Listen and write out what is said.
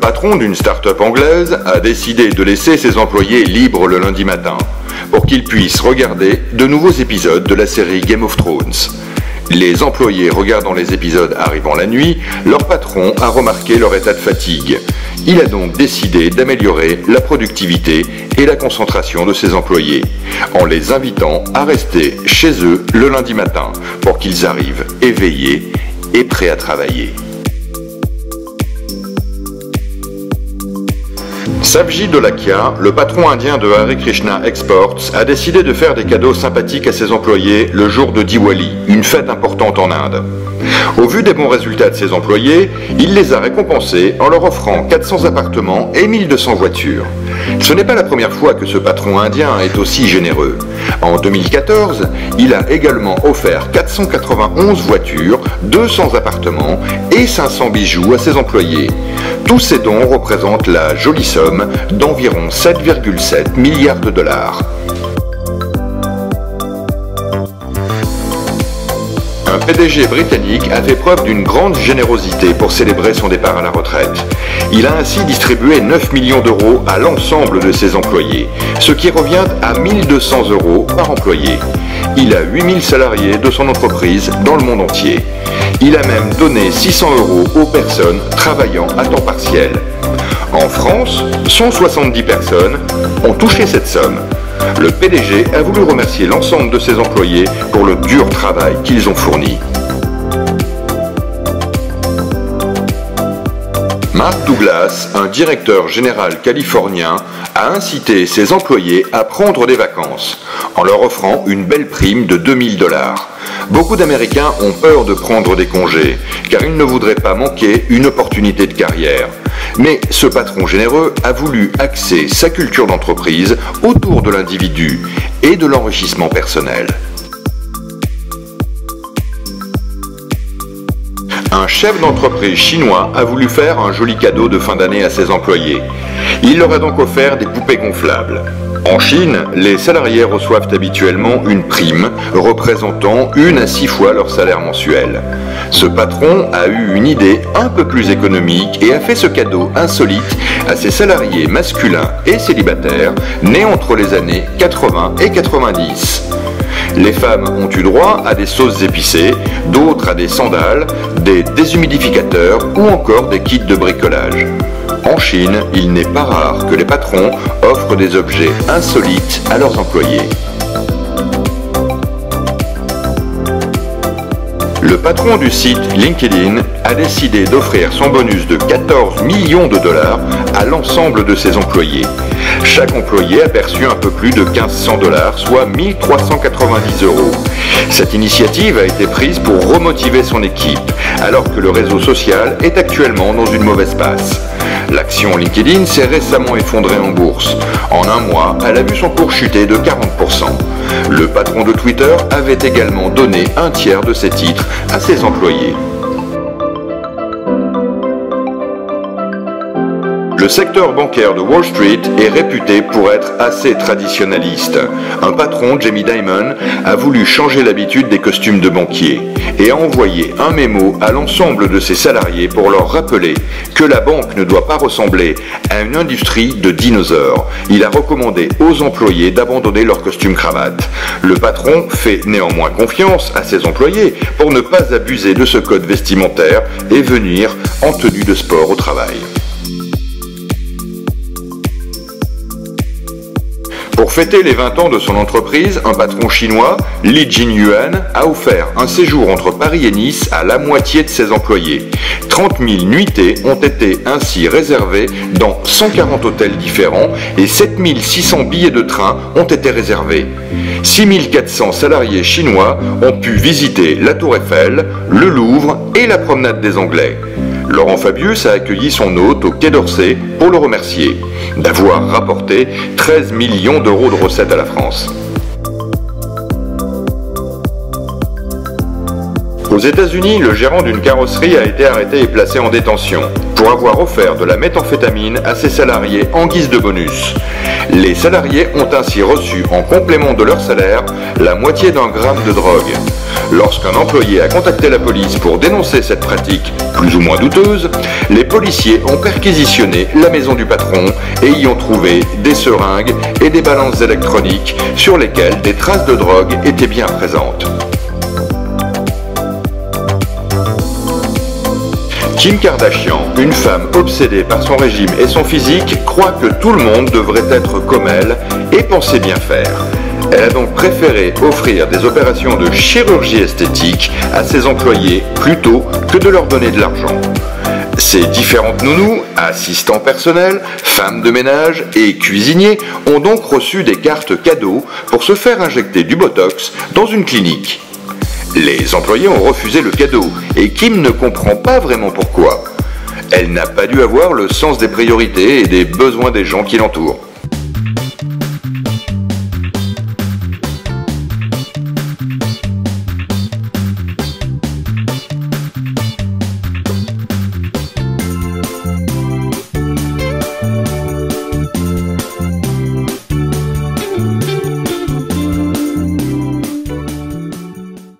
patron d'une start-up anglaise a décidé de laisser ses employés libres le lundi matin pour qu'ils puissent regarder de nouveaux épisodes de la série Game of Thrones. Les employés regardant les épisodes arrivant la nuit, leur patron a remarqué leur état de fatigue. Il a donc décidé d'améliorer la productivité et la concentration de ses employés, en les invitant à rester chez eux le lundi matin pour qu'ils arrivent éveillés et prêts à travailler. Savji Dholakia, le patron indien de Hare Krishna Exports, a décidé de faire des cadeaux sympathiques à ses employés le jour de Diwali, une fête importante en Inde. Au vu des bons résultats de ses employés, il les a récompensés en leur offrant 400 appartements et 1200 voitures. Ce n'est pas la première fois que ce patron indien est aussi généreux. En 2014, il a également offert 491 voitures, 200 appartements et 500 bijoux à ses employés. Tous ces dons représentent la jolie somme d'environ 7,7 milliards de dollars. Un PDG britannique a fait preuve d'une grande générosité pour célébrer son départ à la retraite. Il a ainsi distribué 9 millions d'euros à l'ensemble de ses employés, ce qui revient à 1200 euros par employé. Il a 8000 salariés de son entreprise dans le monde entier. Il a même donné 600 euros aux personnes travaillant à temps partiel. En France, 170 personnes ont touché cette somme. Le PDG a voulu remercier l'ensemble de ses employés pour le dur travail qu'ils ont fourni. Mark Douglas, un directeur général californien, a incité ses employés à prendre des vacances en leur offrant une belle prime de 2000 $. Beaucoup d'Américains ont peur de prendre des congés car ils ne voudraient pas manquer une opportunité de carrière. Mais ce patron généreux a voulu axer sa culture d'entreprise autour de l'individu et de l'enrichissement personnel. Un chef d'entreprise chinois a voulu faire un joli cadeau de fin d'année à ses employés. Il leur a donc offert des poupées gonflables. En Chine, les salariés reçoivent habituellement une prime représentant 1 à 6 fois leur salaire mensuel. Ce patron a eu une idée un peu plus économique et a fait ce cadeau insolite à ses salariés masculins et célibataires nés entre les années 80 et 90. Les femmes ont eu droit à des sauces épicées, d'autres à des sandales, des déshumidificateurs ou encore des kits de bricolage. En Chine, il n'est pas rare que les patrons offrent des objets insolites à leurs employés. Le patron du site LinkedIn a décidé d'offrir son bonus de 14 millions de dollars à l'ensemble de ses employés. Chaque employé a perçu un peu plus de 1500 $, soit 1390 euros. Cette initiative a été prise pour remotiver son équipe, alors que le réseau social est actuellement dans une mauvaise passe. L'action LinkedIn s'est récemment effondrée en bourse. En un mois, elle a vu son cours chuter de 40%. Le patron de Twitter avait également donné un tiers de ses titres à ses employés. Le secteur bancaire de Wall Street est réputé pour être assez traditionnaliste. Un patron, Jamie Dimon, a voulu changer l'habitude des costumes de banquier et a envoyé un mémo à l'ensemble de ses salariés pour leur rappeler que la banque ne doit pas ressembler à une industrie de dinosaures. Il a recommandé aux employés d'abandonner leur costume cravate. Le patron fait néanmoins confiance à ses employés pour ne pas abuser de ce code vestimentaire et venir en tenue de sport au travail. Pour fêter les 20 ans de son entreprise, un patron chinois, Li Jinyuan, a offert un séjour entre Paris et Nice à la moitié de ses employés. 30 000 nuitées ont été ainsi réservées dans 140 hôtels différents et 7 600 billets de train ont été réservés. 6 400 salariés chinois ont pu visiter la Tour Eiffel, le Louvre et la promenade des Anglais. Laurent Fabius a accueilli son hôte au Quai d'Orsay pour le remercier d'avoir rapporté 13 millions d'euros de recettes à la France. Aux États-Unis, le gérant d'une carrosserie a été arrêté et placé en détention pour avoir offert de la méthamphétamine à ses salariés en guise de bonus. Les salariés ont ainsi reçu en complément de leur salaire la moitié d'un gramme de drogue. Lorsqu'un employé a contacté la police pour dénoncer cette pratique plus ou moins douteuse, les policiers ont perquisitionné la maison du patron et y ont trouvé des seringues et des balances électroniques sur lesquelles des traces de drogue étaient bien présentes. Kim Kardashian, une femme obsédée par son régime et son physique, croit que tout le monde devrait être comme elle et pensait bien faire. Elle a donc préféré offrir des opérations de chirurgie esthétique à ses employés plutôt que de leur donner de l'argent. Ces différentes nounous, assistants personnels, femmes de ménage et cuisiniers ont donc reçu des cartes cadeaux pour se faire injecter du Botox dans une clinique. Les employés ont refusé le cadeau et Kim ne comprend pas vraiment pourquoi. Elle n'a pas dû avoir le sens des priorités et des besoins des gens qui l'entourent.